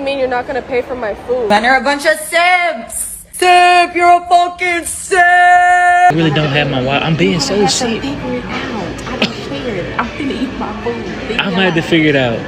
mean you're not gonna pay for my food. Men are a bunch of simps. Simp, you're a fucking simp. I really don't have my wallet. I'm being so sick. Figure it out. I don't care. I'm finna eat my food. I'm gonna have to figure it out.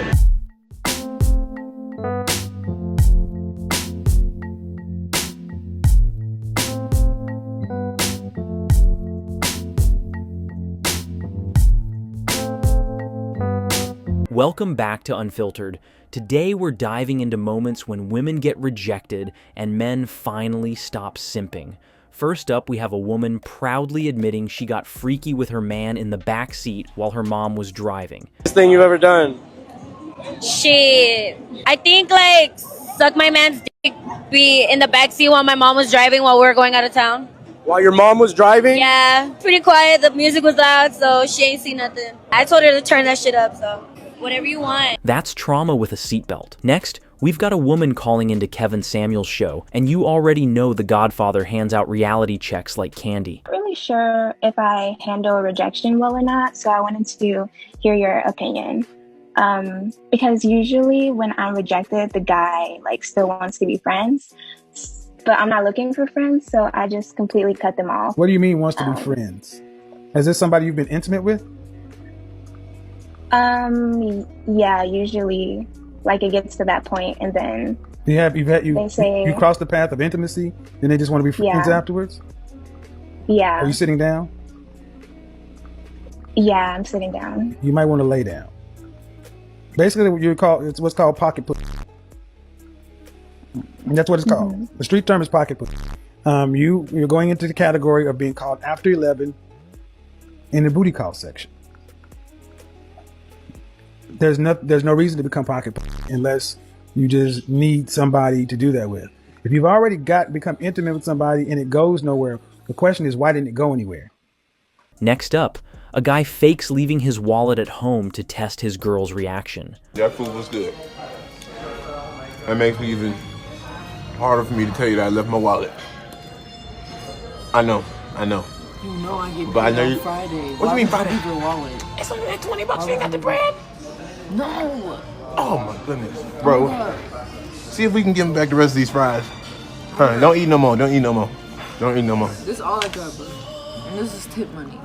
Welcome back to Unfiltered. Today we're diving into moments when women get rejected and men finally stop simping. First up, we have a woman proudly admitting she got freaky with her man in the back seat while her mom was driving. Best thing you've ever done? Shit. I think like suck my man's dick, be in the backseat while my mom was driving while we were going out of town. While your mom was driving? Yeah, pretty quiet. The music was loud, so she ain't seen nothing. I told her to turn that shit up, so whatever you want. That's trauma with a seatbelt. Next, we've got a woman calling into Kevin Samuels' show, and you already know The Godfather hands out reality checks like candy. I'm not really sure if I handle rejection well or not, so I wanted to hear your opinion. Because usually when I'm rejected, the guy still wants to be friends, but I'm not looking for friends, so I just completely cut them off. What do you mean wants to be friends? Is this somebody you've been intimate with? Yeah, usually it gets to that point, and then you cross the path of intimacy, then they just want to be friends afterwards? Yeah. Are you sitting down? Yeah, I'm sitting down. You might want to lay down. Basically, it's what's called pocket pussy. That's what it's called. The street term is pocket pussy. You're going into the category of being called after 11 in the booty call section. There's no reason to become pocket pussy unless you just need somebody to do that with. If you've already become intimate with somebody and it goes nowhere, the question is, why didn't it go anywhere? Next up, a guy fakes leaving his wallet at home to test his girl's reaction. That food was good. That makes me even harder for me to tell you that I left my wallet. I know. You know I get But I paid know on you- Friday. What do you mean Friday? Leave your wallet. It's only like $20. You ain't got the bread? No. Oh my goodness. Bro, see if we can give him back the rest of these fries. Don't eat no more. This is all I got, bro. And this is tip money.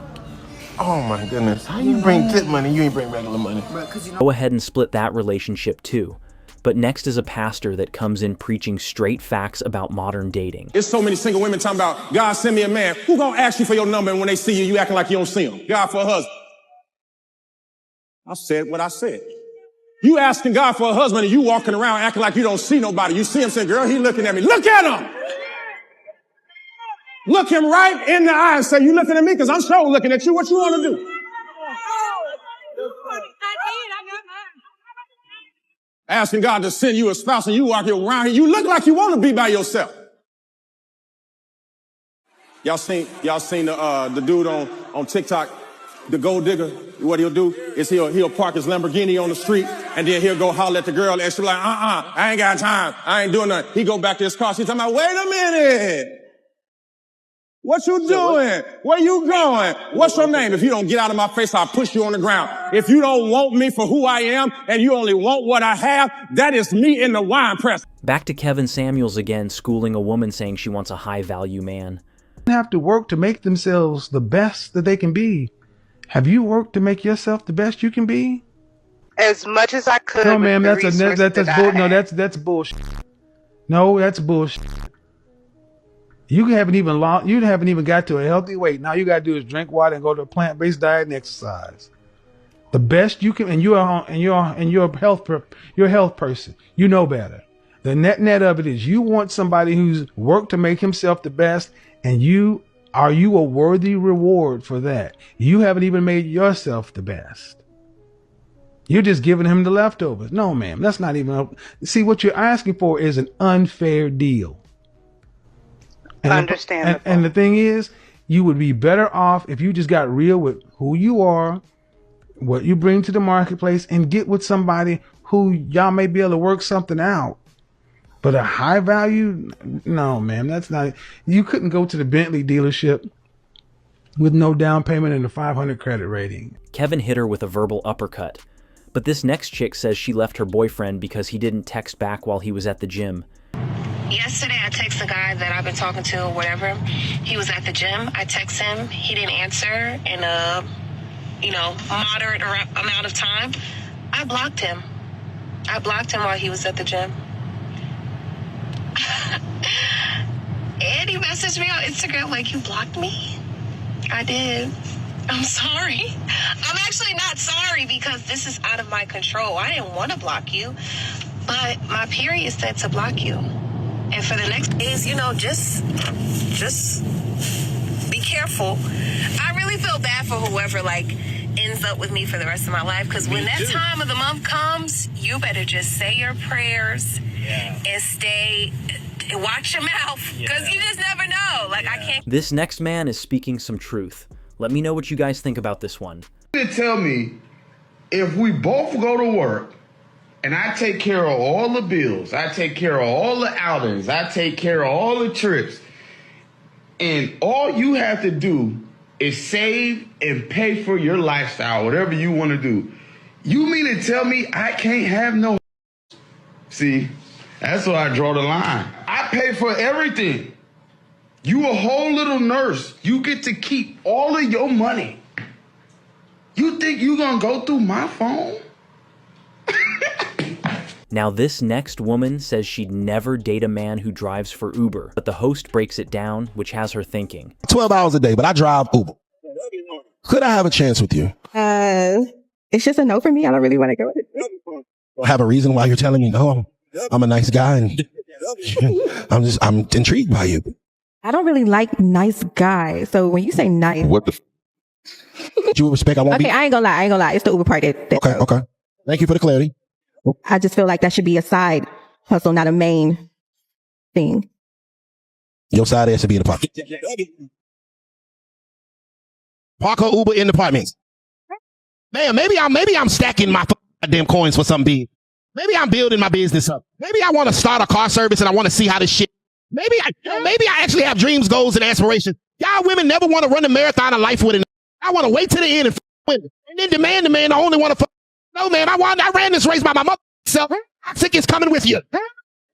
Oh my goodness. How you bring tip money? You ain't bring regular money. Bro, 'cause Go ahead and split that relationship too. But next is a pastor that comes in preaching straight facts about modern dating. There's so many single women talking about, God send me a man. Who gonna ask you for your number, and when they see you, you acting like you don't see them? God for a husband. I said what I said. You asking God for a husband and you walking around acting like you don't see nobody. You see him saying, girl, he looking at me. Look at him! Look him right in the eye and say, you looking at me? Because I'm sure looking at you. What you want to do? Asking God to send you a spouse and you walk around here. You look like you want to be by yourself. Y'all seen the dude on TikTok, the gold digger? What he'll do is he'll park his Lamborghini on the street and then he'll go holler at the girl and she'll be like, I ain't got time. I ain't doing nothing. He go back to his car. She's talking about, wait a minute. What you doing? Where you going? What's your name? If you don't get out of my face, I'll push you on the ground. If you don't want me for who I am and you only want what I have, that is me in the wine press. Back to Kevin Samuels again, schooling a woman saying she wants a high-value man. They have to work to make themselves the best that they can be. Have you worked to make yourself the best you can be? As much as I could. No, ma'am, that's bullshit. No, that's bullshit. You haven't even got to a healthy weight. Now you got to do is drink water and go to a plant-based diet and exercise. The best you can, and you're a health person. You know better. The net of it is you want somebody who's worked to make himself the best, and are you a worthy reward for that? You haven't even made yourself the best. You're just giving him the leftovers. No, ma'am, that's not even. See, what you're asking for is an unfair deal. Understandable. And the thing is, you would be better off if you just got real with who you are, what you bring to the marketplace, and get with somebody who y'all may be able to work something out. But a high value, no, ma'am, that's not. You couldn't go to the Bentley dealership with no down payment and a 500 credit rating. Kevin hit her with a verbal uppercut. But this next chick says she left her boyfriend because he didn't text back while he was at the gym. Yesterday, I texted the guy that I've been talking to or whatever. He was at the gym. I text him. He didn't answer in a, moderate amount of time. I blocked him. I blocked him while he was at the gym. And he messaged me on Instagram like, you blocked me? I did. I'm sorry. I'm actually not sorry because this is out of my control. I didn't want to block you, but my period said to block you. And for the next days, just be careful. I really feel bad for whoever ends up with me for the rest of my life, because when that time of the month comes, you better just say your prayers and stay. Watch your mouth, because you just never know. I can't. This next man is speaking some truth. Let me know what you guys think about this one. Tell me, if we both go to work and I take care of all the bills, I take care of all the outings, I take care of all the trips, and all you have to do is save and pay for your lifestyle, whatever you want to do, you mean to tell me I can't have no? See, that's where I draw the line. I pay for everything. You a whole little nurse. You get to keep all of your money. You think you gonna go through my phone? Now this next woman says she'd never date a man who drives for Uber, but the host breaks it down, which has her thinking. 12 hours a day, but I drive Uber. Could I have a chance with you? It's just a no for me. I don't really want to go with it. Have a reason why you're telling me no? I'm a nice guy and I'm intrigued by you. I don't really like nice guys. So when you say nice, what the you respect? I won't be. I ain't gonna lie. It's the Uber part that Okay. Thank you for the clarity. I just feel like that should be a side hustle, not a main thing. Your side ass should be in the pocket. Park her Uber in the apartments. Man, maybe I'm stacking my damn coins for something big. Maybe I'm building my business up. Maybe I want to start a car service and I want to see how this shit. Maybe I actually have dreams, goals, and aspirations. Y'all women never want to run the marathon of life with it. I want to wait to the end and win, and then demand the man I only want to. No, man, I ran this race by my mother. So sick is coming with you.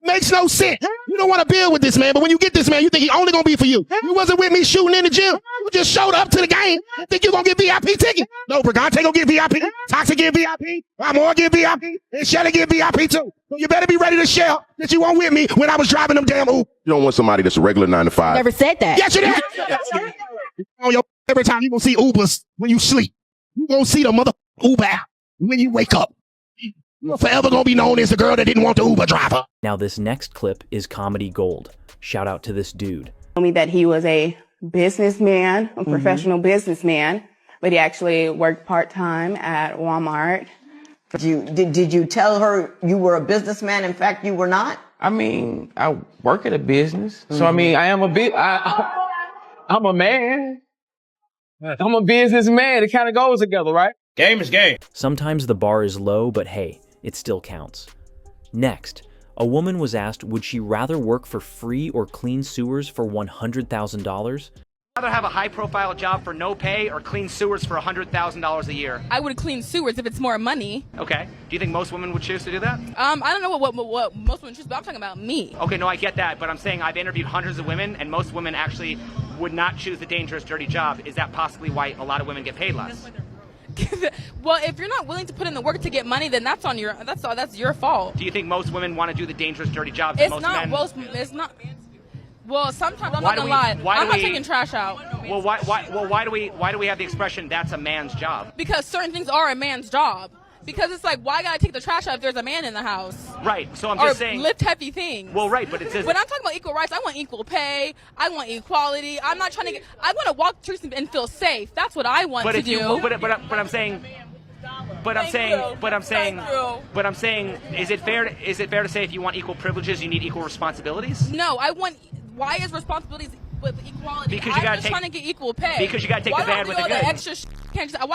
Makes no sense. You don't want to build with this man, but when you get this man, you think he only gonna be for you. You wasn't with me shooting in the gym. You just showed up to the game. Think you gonna get VIP ticket? No, Brigante gonna get VIP. Toxic get VIP. Amor get VIP. And Shelly get VIP too. So you better be ready to share that you weren't with me when I was driving them damn Uber. You don't want somebody that's a regular 9 to 5. Never said that. Yes, you did. On your every time you gonna see Ubers when you sleep. You gonna see the mother Uber app when you wake up. You're forever gonna be known as the girl that didn't want the Uber driver. Now this next clip is comedy gold. Shout out to this dude. Told me that he was a businessman, a professional businessman, but he actually worked part-time at Walmart. Did you tell her you were a businessman? In fact, you were not? I mean, I work at a business. So, I mean, I am I'm a man. I'm a businessman. It kind of goes together, right? Game is game. Sometimes the bar is low, but hey, it still counts. Next, a woman was asked, would she rather work for free or clean sewers for $100,000? I'd rather have a high-profile job for no pay or clean sewers for $100,000 a year. I would clean sewers if it's more money. Okay. Do you think most women would choose to do that? I don't know what most women choose, but I'm talking about me. Okay, no, I get that, but I'm saying I've interviewed hundreds of women, and most women actually would not choose the dangerous, dirty job. Is that possibly why a lot of women get paid less? Well, if you're not willing to put in the work to get money, then that's your fault. Do you think most women want to do the dangerous, dirty jobs? It's not. It's not. Well, sometimes I'm not gonna lie. I'm not taking trash out. Well, why do we have the expression that's a man's job? Because certain things are a man's job. Because it's like, why gotta take the trash out if there's a man in the house? Right. So I'm just saying. Or lift heavy things. Well, right, but it says. When I'm talking about equal rights, I want equal pay. I want equality. I'm not trying to get. I want to walk the streets and feel safe. That's what I want to do. But I'm saying. But I'm saying, is it fair to say if you want equal privileges, you need equal responsibilities? No, I want. Why is responsibilities with equality? Because you gotta trying to get equal pay. Because you gotta take the bad with the good. Why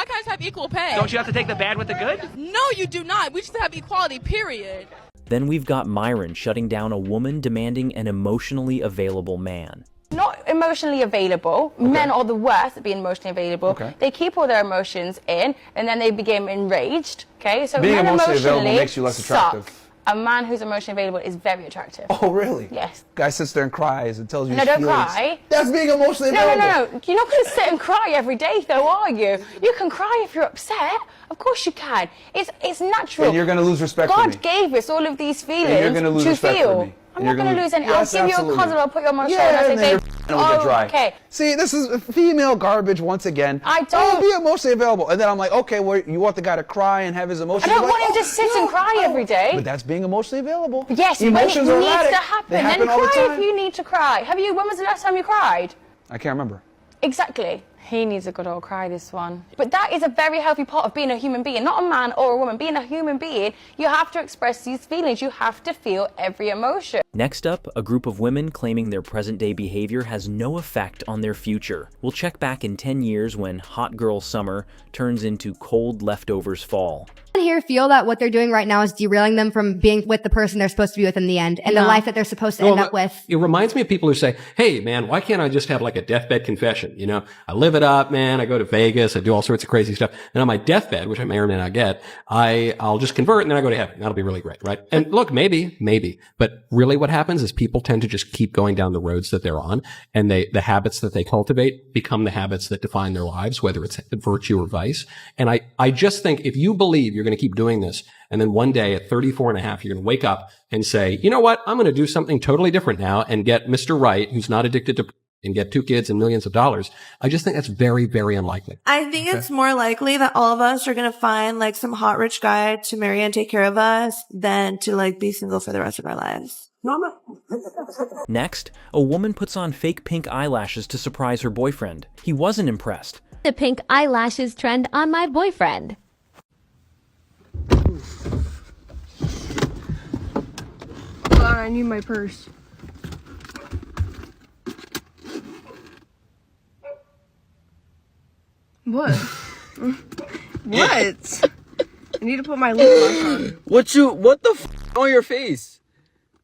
can't I just have equal pay? Don't you have to take the bad with the good? No, you do not. We should have equality, period. Then we've got Myron shutting down a woman demanding an emotionally available man. No, emotionally available. Okay. Men are the worst at being emotionally available. Okay. They keep all their emotions in, and then they become enraged. Okay, so Being men emotionally available emotionally makes you less attractive. suck. A man who's emotionally available is very attractive. Oh, really? Yes. Guy sits there and cries and tells you No, his don't feelings. cry. That's being emotionally No, available. no. You're not going to sit and cry every day, though, are you? You can cry if you're upset. Of course you can. It's natural. And you're going to lose respect for me. God gave us all of these feelings And you're going to lose to respect feel. for me. I'm not going to lose any. Yes, I'll give you a absolutely. cuddle. I'll put you on my shoulder. Yeah, And and I then say, you're will get dry. okay. See, this is female garbage once again. I don't. Be emotionally available. And then I'm like, okay, well, you want the guy to cry and have his emotions. I don't You're want like, him to sit and cry every day. But that's being emotionally available. Yes, when it Emotions are needs erratic. to happen. They happen Then all the cry time. if you need to cry. When was the last time you cried? I can't remember. Exactly. He needs a good old cry, this one. But that is a very healthy part of being a human being. Not a man or a woman. Being a human being, you have to express these feelings. You have to feel every emotion. Next up, a group of women claiming their present-day behavior has no effect on their future. We'll check back in 10 years when hot girl summer turns into cold leftovers fall. Here feel that what they're doing right now is derailing them from being with the person they're supposed to be with in the end and the life that they're supposed to end up with. It reminds me of people who say, hey, man, why can't I just have like a deathbed confession? You know, I live it up, man. I go to Vegas. I do all sorts of crazy stuff. And on my deathbed, which I may or may not get, I'll just convert and then I go to heaven. That'll be really great, right? And look, maybe. But really what happens is people tend to just keep going down the roads that they're on, and the habits that they cultivate become the habits that define their lives, whether it's virtue or vice. And I just think if you believe you're going to keep doing this, and then one day at 34 and a half, you're going to wake up and say, you know what? I'm going to do something totally different now and get Mr. Right, who's not addicted to, and get 2 kids and millions of dollars. I just think that's very, very unlikely. I think it's more likely that all of us are going to find like some hot rich guy to marry and take care of us than to like be single for the rest of our lives. Next, a woman puts on fake pink eyelashes to surprise her boyfriend. He wasn't impressed. The pink eyelashes trend on my boyfriend. Hold on, I need my purse. What? What? I need to put my lip gloss on. What the f on your face?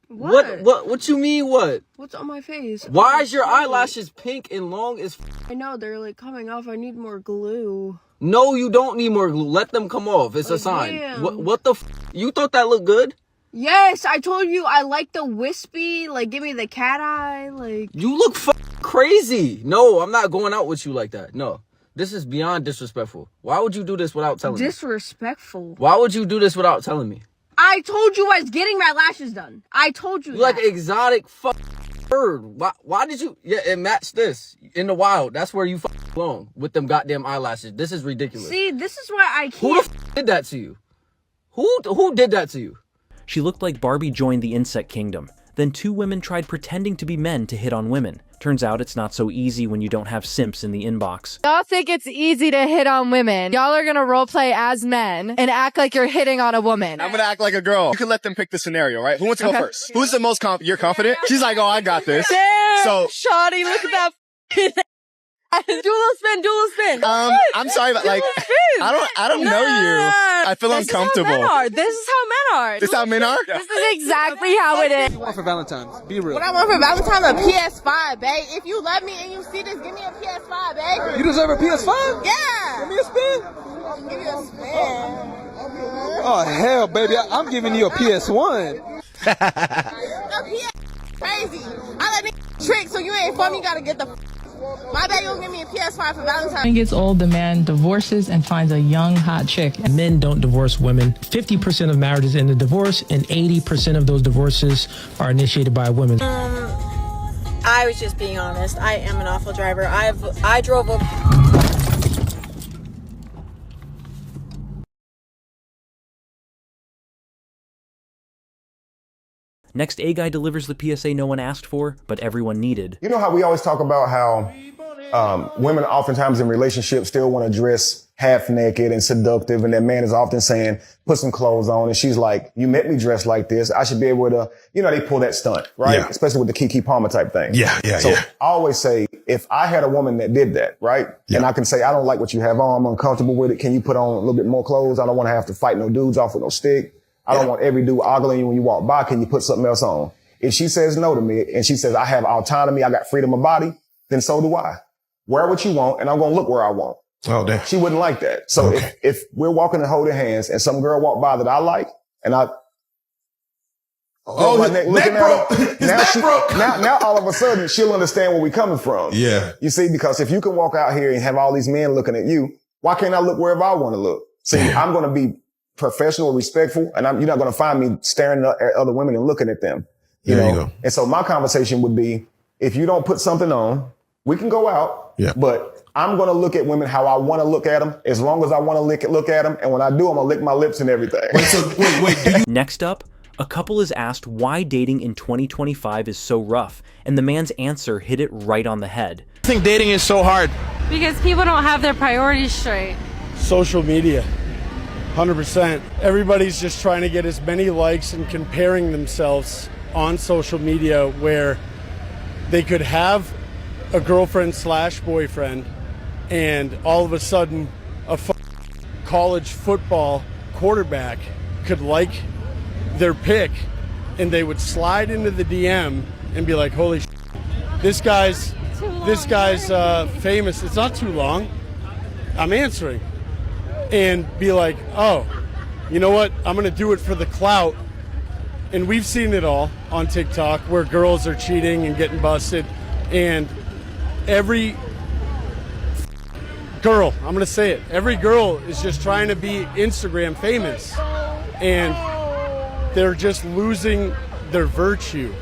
What you mean what? What's on my face? Why is your eyelashes pink and long as f? I know, they're like coming off. I need more glue. No, you don't need more glue. Let them come off. It's a sign. Damn. What the f? You thought that looked good? Yes, I told you I like the wispy, like give me the cat eye, like. You look crazy. No, I'm not going out with you like that. No. This is beyond disrespectful. Why would you do this without telling me? Disrespectful. Why would you do this without telling me? I told you I was getting my lashes done. I told you You that. like exotic bird. Why did you? Yeah, it matched this in the wild. That's where you belong with them goddamn eyelashes. This is ridiculous. See, this is why I can't. Who the did that to you? Who did that to you? She looked like Barbie joined the insect kingdom. Then 2 women tried pretending to be men to hit on women. Turns out it's not so easy when you don't have simps in the inbox. Y'all think it's easy to hit on women. Y'all are gonna roleplay as men and act like you're hitting on a woman. I'm gonna act like a girl. You can let them pick the scenario, right? Who wants to go first? Who's the most confident? You're confident? She's like, oh, I got this. Damn, So, Shawty, look at that. Dual spin. I'm sorry, but like, I don't know you. I feel uncomfortable. This is how men are. This how men are? This is exactly how it is. What do you want for Valentine's? Be real. What I want for Valentine's, a PS5, babe. If you love me and you see this, give me a PS5, babe. You deserve a PS5? Yeah. Give me a spin. Give you a spin. Oh, hell, baby. I'm giving you a PS1. A PS crazy. I let me trick, so you ain't for me, you gotta get the my baby will give me a PS5 for Valentine's. When it gets old, the man divorces and finds a young, hot chick. Men don't divorce women. 50% of marriages end in divorce, and 80% of those divorces are initiated by women. I was just being honest. I am an awful driver. I drove over. Next, a guy delivers the PSA no one asked for, but everyone needed. You know how we always talk about how women oftentimes in relationships still want to dress half naked and seductive, and that man is often saying, put some clothes on, and she's like, you met me dressed like this. I should be able to, they pull that stunt, right? Yeah. Especially with the Keke Palmer type thing. Yeah. So I always say, if I had a woman that did that, right? Yeah. And I can say, I don't like what you have on. I'm uncomfortable with it. Can you put on a little bit more clothes? I don't want to have to fight no dudes off with no stick. I don't want every dude ogling you when you walk by. Can you put something else on? If she says no to me and she says, I have autonomy, I got freedom of body, then so do I. Wear what you want, and I'm gonna look where I want. Oh, damn. She wouldn't like that. So if we're walking and holding hands, and some girl walked by that I like, and I my neck looking at her, now all of a sudden she'll understand where we're coming from. Yeah. You see, because if you can walk out here and have all these men looking at you, why can't I look wherever I want to look? See, I'm going to be professional, respectful, and you're not going to find me staring at other women and looking at them. You know? And so my conversation would be, if you don't put something on, we can go out, but I'm going to look at women how I want to look at them, as long as I want to look at them. And when I do, I'm going to lick my lips and everything. Next up, a couple is asked why dating in 2025 is so rough, and the man's answer hit it right on the head. I think dating is so hard. Because people don't have their priorities straight. Social media, 100%. Everybody's just trying to get as many likes and comparing themselves on social media, where they could have a girlfriend / boyfriend, and all of a sudden a college football quarterback could like their pick, and they would slide into the DM and be like, holy shit, this guy's famous. It's not too long. I'm answering. And be like, oh, you know what? I'm going to do it for the clout. And we've seen it all on TikTok, where girls are cheating and getting busted. And every girl, I'm going to say it, every girl is just trying to be Instagram famous. And they're just losing their virtue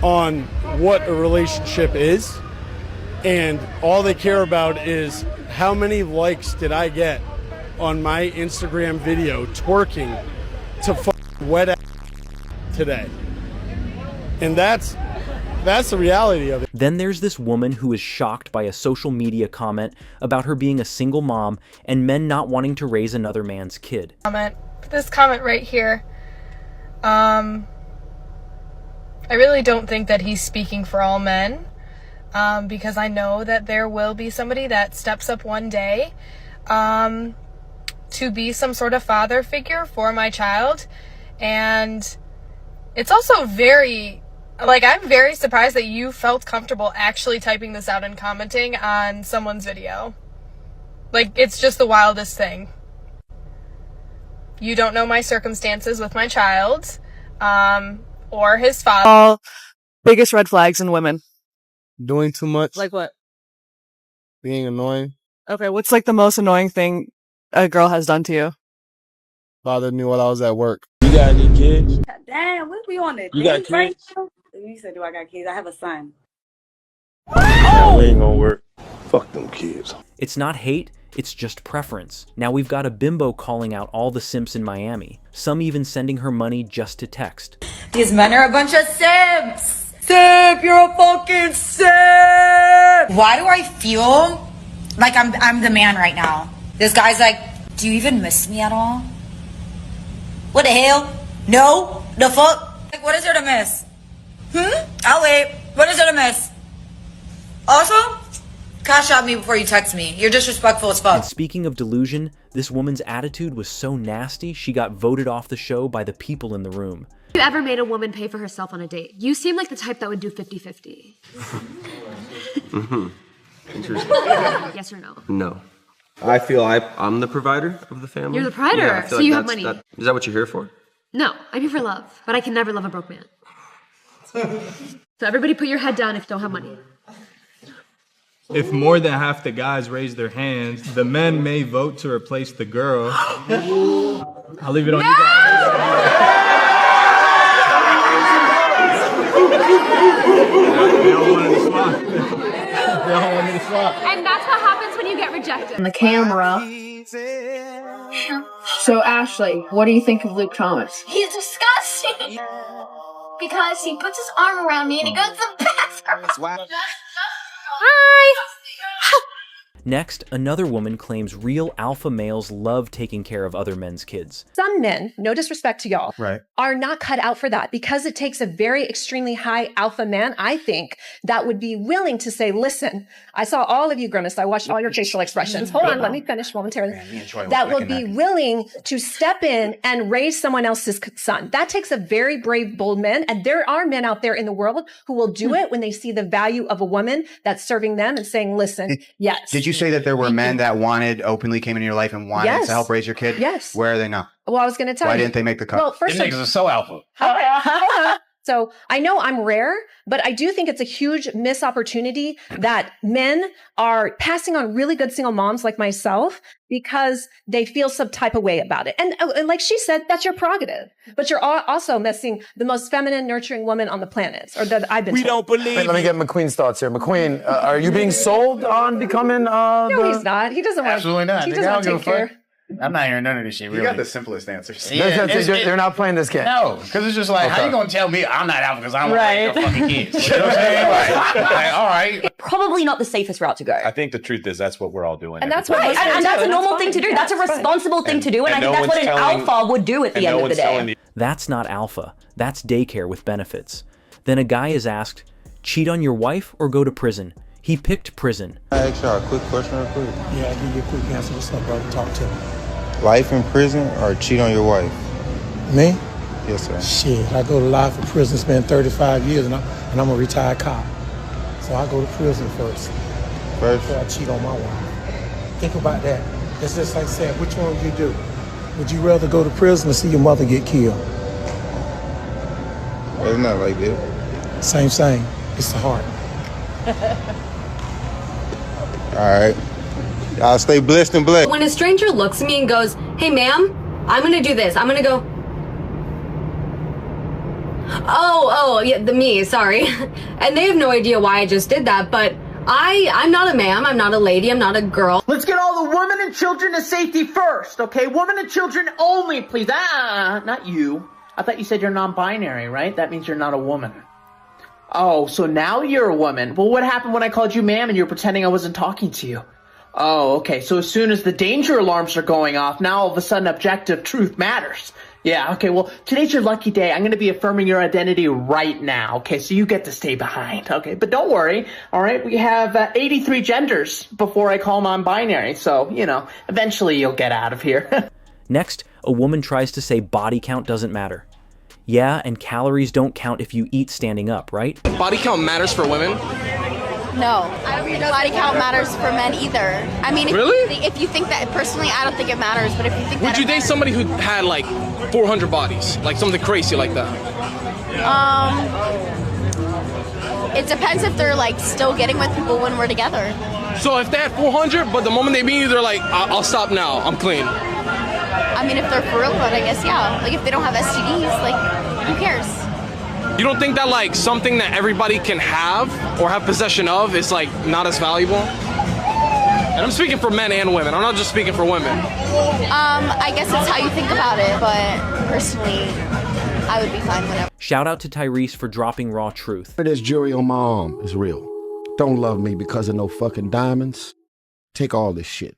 on what a relationship is. And all they care about is, how many likes did I get on my Instagram video twerking to wet ass today? And that's the reality of it. Then there's this woman who is shocked by a social media comment about her being a single mom and men not wanting to raise another man's kid. This comment right here. I really don't think that he's speaking for all men, because I know that there will be somebody that steps up one day to be some sort of father figure for my child. And it's also very, I'm very surprised that you felt comfortable actually typing this out and commenting on someone's video. It's just the wildest thing. You don't know my circumstances with my child, or his father. Biggest red flags in women. Doing too much. Like what? Being annoying. Okay, what's the most annoying thing a girl has done to you? Bothered me while I was at work. You got any kids? Damn, what we on it? You got kids? You said, do I got kids? I have a son. That ain't gonna work. Fuck them kids. It's not hate, it's just preference. Now we've got a bimbo calling out all the simps in Miami, some even sending her money just to text. These men are a bunch of simps. Simp, you're a fucking simp. Why do I feel like I'm the man right now? This guy's like, do you even miss me at all? What the hell? No? The fuck? What is there to miss? I'll wait. What is there to miss? Also, cash out me before you text me. You're disrespectful as fuck. And speaking of delusion, this woman's attitude was so nasty, she got voted off the show by the people in the room. Have you ever made a woman pay for herself on a date? You seem like the type that would do 50-50. Interesting. Yes or no? No. I feel I'm the provider of the family. You're the provider, yeah, so you have money. Is that what you're here for? No, I'm here for love, but I can never love a broke man. So everybody put your head down if you don't have money. If more than half the guys raise their hands, the men may vote to replace the girl. I'll leave it on you guys. They all wanted to swap. They all wanted to swap. And that's what happens when you get rejected. On the camera. So Ashley, what do you think of Luke Thomas? He's disgusting. Because he puts his arm around me and he goes to the bathroom. Hi. Next, another woman claims real alpha males love taking care of other men's kids. Some men, no disrespect to y'all, are not cut out for that because it takes a very extremely high alpha man, I think, that would be willing to say, listen, I saw all of you grimace. I watched all your facial expressions. Hold on, let me finish momentarily. That would be willing to step in and raise someone else's son. That takes a very brave, bold man. And there are men out there in the world who will do it when they see the value of a woman that's serving them and saying, listen, yes. Did you say that there were men that openly came into your life and wanted to help raise your kid? Yes. Where are they now? Well, I was going to tell you. Why didn't they make the cut? Well, first niggas are so alpha. So I know I'm rare, but I do think it's a huge missed opportunity that men are passing on really good single moms like myself because they feel some type of way about it. And like she said, that's your prerogative. But you're also missing the most feminine, nurturing woman on the planet, or that I've been told. Let me get McQueen's thoughts here. McQueen, are you being sold on becoming No, he's not. He doesn't want Absolutely not. He doesn't want to take care. I'm not hearing none of this shit, really. You got the simplest answers. They're not playing this game. No, because it's just like, how you going to tell me I'm not alpha because I don't want to raise no fucking kids? You know what I'm saying? Like, all right. Probably not the safest route to go. I think the truth is that's what we're all doing. And that's right. And that's a normal thing to do. That's a responsible thing to do. And I think that's what an alpha would do at the end of the day. That's not alpha. That's daycare with benefits. Then a guy is asked, cheat on your wife or go to prison? He picked prison. Can I ask y'all a quick question real quick? Yeah, I'll give you a quick answer. What's up, brother? Talk to me. Life in prison or cheat on your wife? Me? Yes, sir. Shit, I go to life in prison, spend 35 years, and I'm a retired cop. So I go to prison first. Before I cheat on my wife. Think about that. It's just like saying, which one would you do? Would you rather go to prison or see your mother get killed? It's not like that. Same. It's the heart. All right. Y'all stay blessed and blessed. When a stranger looks at me and goes, hey ma'am, I'm gonna do this. I'm gonna go, yeah, me, sorry. And they have no idea why I just did that, but I'm not a ma'am, I'm not a lady, I'm not a girl. Let's get all the women and children to safety first, okay? Women and children only, please. Not you. I thought you said you're non-binary, right? That means you're not a woman. Oh, so now you're a woman. Well, what happened when I called you ma'am and you were pretending I wasn't talking to you? Oh, okay. So as soon as the danger alarms are going off, now all of a sudden objective truth matters. Yeah, okay. Well, today's your lucky day. I'm going to be affirming your identity right now. Okay, so you get to stay behind. Okay, but don't worry. All right, we have 83 genders before I call non-binary. So, eventually you'll get out of here. Next, a woman tries to say body count doesn't matter. Yeah, and calories don't count if you eat standing up, right? Body count matters for women? No, I don't think body count matters for men either. I mean, if you think that, personally, I don't think it matters, but if you think Would you date somebody who had like 400 bodies? Like something crazy like that? It depends if they're like still getting with people when we're together. So if they had 400, but the moment they meet you, they're like, I'll stop now, I'm clean. I mean, if they're for real, but I guess, yeah. Like if they don't have STDs, like, who cares? You don't think that like something that everybody can have or have possession of is like not as valuable? And I'm speaking for men and women. I'm not just speaking for women. I guess it's how you think about it, but personally, I would be fine whenever. Shout out to Tyrese for dropping raw truth. This jewelry on my arm is real. Don't love me because of no fucking diamonds. Take all this shit.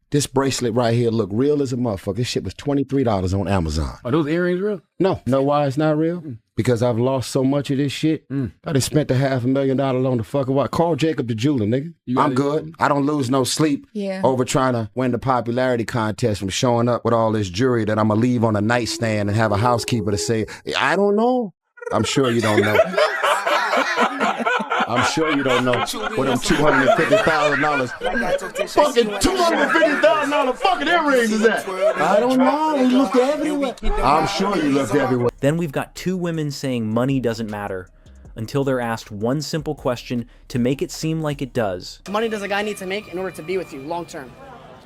This bracelet right here look real as a motherfucker. This shit was $23 on Amazon. Are those earrings real? No. Know why it's not real? Because I've lost so much of this shit. I done spent $500,000 on the fucking watch. Call Jacob the jeweler, nigga. I'm good. I don't lose no sleep over trying to win the popularity contest from showing up with all this jewelry that I'm going to leave on a nightstand and have a housekeeper to say, I don't know. I'm sure you don't know. I'm sure you don't know what them $250,000 fucking $250,000 fucking earrings is at. I don't know. We looked everywhere. I'm sure you looked everywhere. Then we've got two women saying money doesn't matter until they're asked one simple question to make it seem like it does. Money does a guy need to make in order to be with you long term?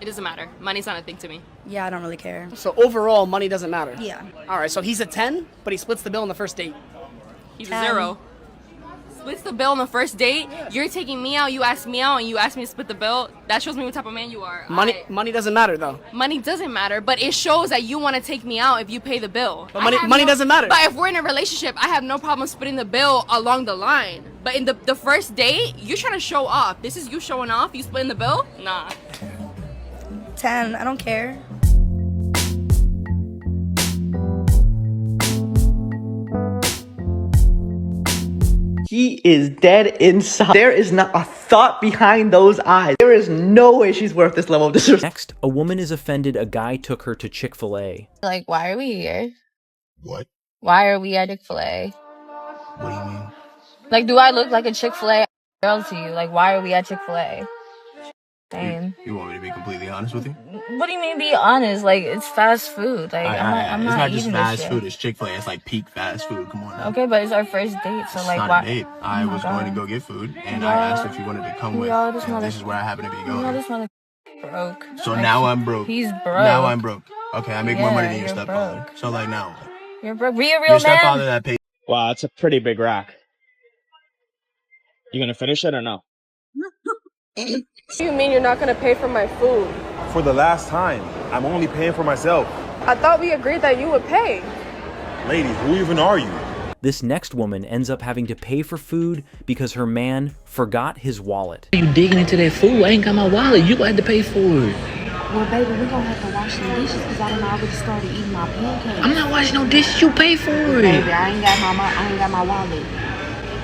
It doesn't matter. Money's not a thing to me. Yeah, I don't really care. So overall, money doesn't matter? Yeah. All right, so he's a 10, but he splits the bill on the first date. He's a 0. splits the bill on the first date, you're taking me out, you ask me out, and you ask me to split the bill, that shows me what type of man you are. Money doesn't matter, though. Money doesn't matter, but it shows that you want to take me out if you pay the bill. But money doesn't matter. But if we're in a relationship, I have no problem splitting the bill along the line. But in the first date, you're trying to show off. This is you showing off, you splitting the bill? Nah. 10, I don't care. He is dead inside. There is not a thought behind those eyes. There is no way she's worth this level of disrespect. Next, a woman is offended a guy took her to Chick-fil-A. Like, why are we here? What? Why are we at Chick-fil-A? What do you mean? Like, do I look like a Chick-fil-A girl to you? Like, why are we at Chick-fil-A? Damn. You want me to be completely honest with you? What do you mean be honest? Like, it's fast food. Like, I'm not just eating fast this food. shit. It's Chick-fil-A. It's like peak fast food. Come on now. Okay, but it's our first date, so It's like, not why? a date. I was going to go get food, and I asked if you wanted to come with. And this is where I happen to be going. This mother broke. So now I'm broke. He's broke. Now I'm broke. Okay, I make more money than your you're stepfather. So like now, You're broke. Be a real your stepfather man. that pays. Wow, it's a pretty big rack. You gonna finish it or no? What do you mean you're not gonna pay for my food? For the last time, I'm only paying for myself. I thought we agreed that you would pay. Lady, who even are you? This next woman ends up having to pay for food because her man forgot his wallet. You digging into that food? I ain't got my wallet. You gonna have to pay for it. Well, baby, we're gonna have to wash some dishes because I done already started eating my pancakes. I'm not washing no dishes. You pay for it. Baby, I ain't got my wallet.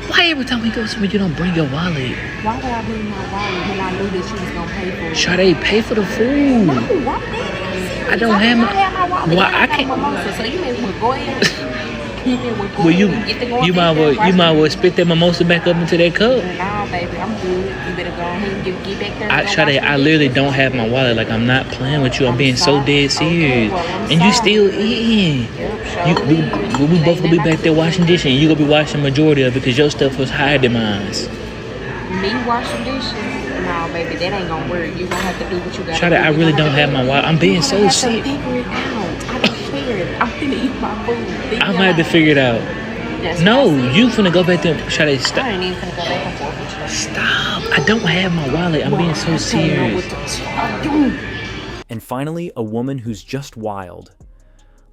Why every time we go somewhere you don't bring your wallet? Why would I bring my wallet when I knew that you was gonna pay for it? Sade, pay for the food. No, I'm serious. I don't have my wallet. Why I can't? Mimosa, so you may as well go ahead. Well, you might well spit that mimosa back up into that cup. Nah, baby, I'm good. You better go ahead and get back there. Sade, I literally don't have my wallet. Like, I'm not playing with you. I'm being so dead serious. And you still eating. We both gonna be back there washing dishes, and you gonna be washing majority of it because your stuff was higher than mine. Me washing dishes? No, baby, that ain't gonna work. You gonna have to do what you gotta Sade, do. I really don't have my wallet. I'm being so sick. Figure it out. I don't care. I'm finna eat my food. I'm gonna have to figure it out. No, you finna go back there. Sade, stop. I ain't even finna go back and forth with you. Stop. I don't have my wallet. I'm being so serious. And finally, a woman who's just wild.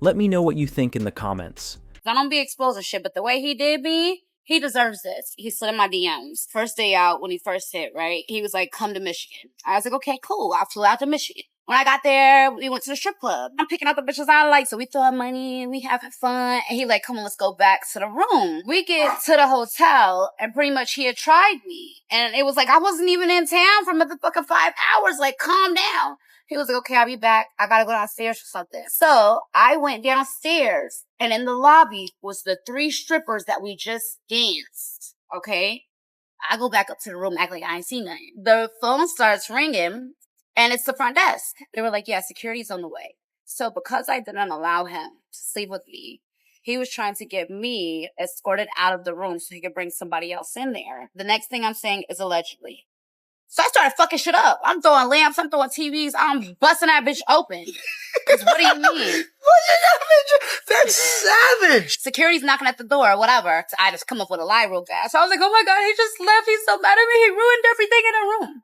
Let me know what you think in the comments. I don't be exposed to shit, but the way he did me, he deserves this. He slid in my DMs. First day out, when he first hit, right? He was like, come to Michigan. I was like, okay, cool. I flew out to Michigan. When I got there, we went to the strip club. I'm picking out the bitches I like, so we throwing money and we having fun. And he like, come on, let's go back to the room. We get to the hotel, and pretty much he had tried me. And it was like, I wasn't even in town for motherfucking 5 hours. Like, calm down. He was like, okay, I'll be back. I gotta go downstairs for something. So I went downstairs, and in the lobby was the 3 strippers that we just danced. Okay? I go back up to the room, act like I ain't seen nothing. The phone starts ringing, and it's the front desk. They were like, yeah, security's on the way. So because I didn't allow him to sleep with me, he was trying to get me escorted out of the room so he could bring somebody else in there. The next thing I'm saying is allegedly. So I started fucking shit up. I'm throwing lamps, I'm throwing TVs, I'm busting that bitch open. What do you mean? That's savage. Security's knocking at the door or whatever. So I just come up with a lie real fast. So I was like, oh my God, he just left. He's so mad at me. He ruined everything in the room.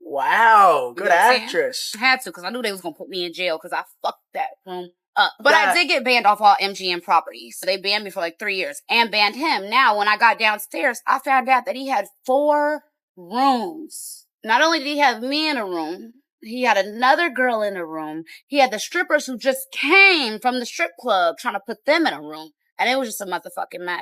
Wow, good You know what I'm saying? actress. I had to, because I knew they was going to put me in jail because I fucked that room up. But I did get banned off all MGM properties. So they banned me for like 3 years and banned him. Now, when I got downstairs, I found out that he had 4 rooms. Not only did he have me in a room, he had another girl in a room. He had the strippers who just came from the strip club trying to put them in a room. And it was just a motherfucking mess.